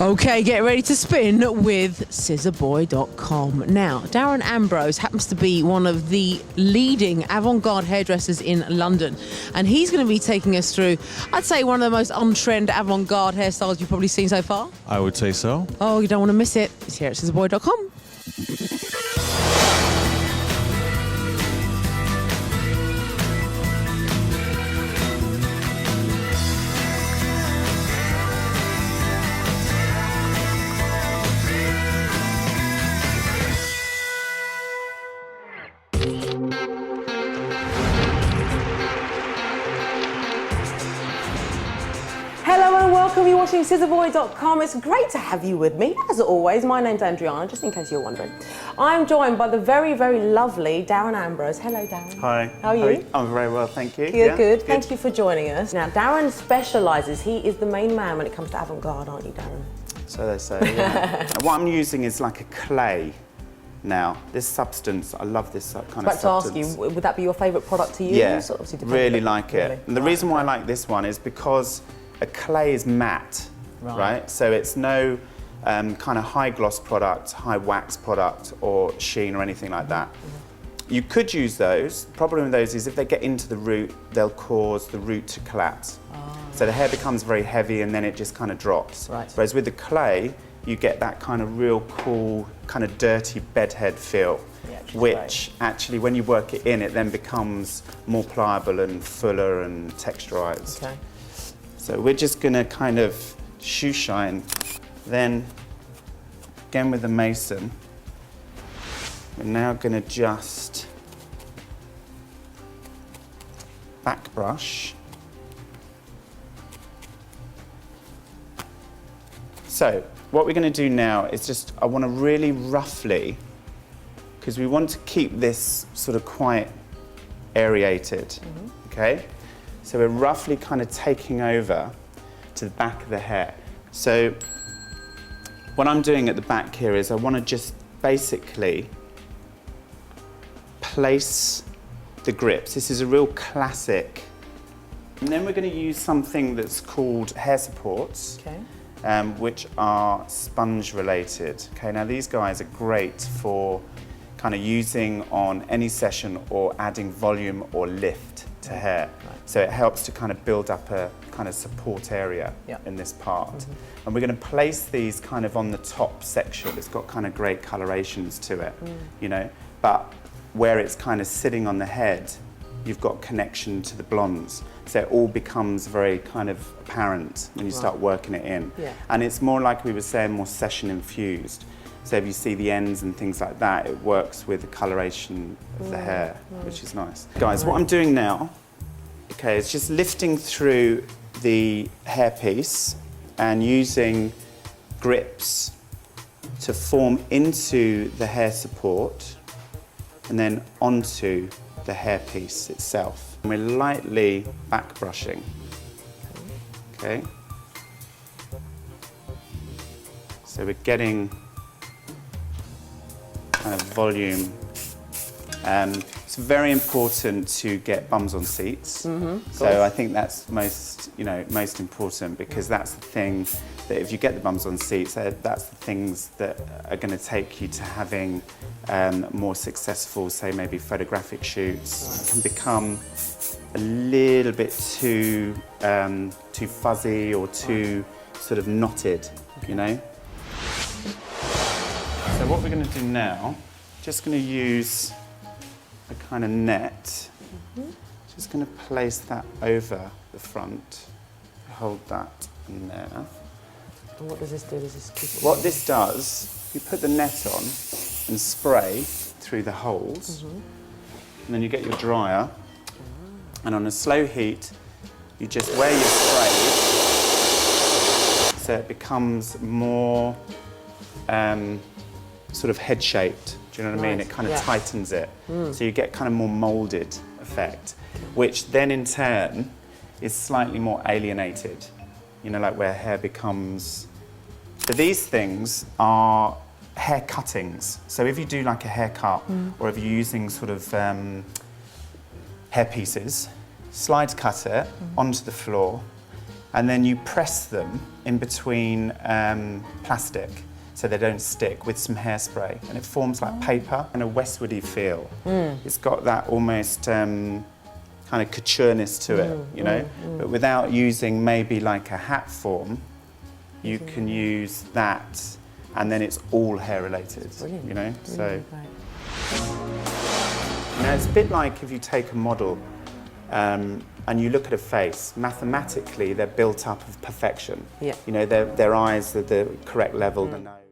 Okay, get ready to spin with Scissorboy.com. Now, Darren Ambrose happens to be one of the leading avant-garde hairdressers in London, and he's going to be taking us through, I'd say, one of the most on-trend avant-garde hairstyles you've probably seen so far. I would say so. Oh, you don't want to miss it. It's here at Scissorboy.com. Hello and welcome, you're watching Scissorboy.com. It's great to have you with me, as always. My name's Adriana, just in case you're wondering. I'm joined by the very, very lovely Darren Ambrose. Hello, Darren. Hi. How are you? I'm very well, thank you. Good. Thank you for joining us. Now, Darren specialises, he is the main man when it comes to avant-garde, aren't you, Darren? So they say, yeah. And what I'm using is like a clay now. This substance, I love this kind of substance. I was about to ask you, would that be your favourite product to use? Yeah, Obviously really like it. Really? And the reason why I like this one is because a clay is matte, right? So it's no kind of high gloss product, high wax product or sheen or anything like that. You could use those. The problem with those is if they get into the root, they'll cause the root to collapse. So the hair becomes very heavy and then it just kind of drops. Right. Whereas with the clay, you get that kind of real cool, kind of dirty bedhead feel, which actually when you work it in, it then becomes more pliable and fuller and texturized. Okay. So we're just going to kind of shoe shine, then again with the mason, we're now going to just back brush. So what we're going to do now is just, I want to really roughly, because we want to keep this sort of quite aerated, okay? So we're roughly kind of taking over to the back of the hair. So what I'm doing at the back here is I want to just basically place the grips. This is a real classic. And then we're going to use something that's called hair supports, which are sponge related. Okay, now these guys are great for kind of using on any session or adding volume or lift to hair. So it helps to kind of build up a kind of support area in this part. And we're going to place these kind of on the top section. It's got kind of great colorations to it, you know, but where it's kind of sitting on the head, you've got connection to the blondes. So it all becomes very kind of apparent when you start working it in. And it's more like we were saying, more session infused. So if you see the ends and things like that, it works with the coloration of the hair, which is nice. Guys, what I'm doing now, okay, is just lifting through the hairpiece and using grips to form into the hair support and then onto the hairpiece itself. And we're lightly back brushing, okay? So we're getting kind of volume. It's very important to get bums on seats. So I think that's most important, because that's the thing that if you get the bums on seats, that's the things that are going to take you to having more successful, say maybe photographic shoots. It can become a little bit too fuzzy or too sort of knotted, you know. So what we're going to do now, just going to use a kind of net. Just going to place that over the front. Hold that in there. And what does this do? Does this keep it What this does, you put the net on and spray through the holes, and then you get your dryer, and on a slow heat, you just wear your spray so it becomes more sort of head-shaped. Do you know what I mean? It kind of tightens it. So you get kind of more moulded effect, which then in turn is slightly more alienated. You know, like where hair becomes... So these things are hair cuttings. So if you do like a haircut, or if you're using sort of hair pieces, slide cut it onto the floor, and then you press them in between plastic so they don't stick with some hairspray, and it forms like paper and a Westwoody feel. It's got that almost kind of coutureness to it, you know, but without using maybe like a hat form, you can use that, and then it's all hair related, you know. So, you know, it's a bit like if you take a model and you look at a face, mathematically they're built up of perfection. You know, their eyes are the correct level, the nose.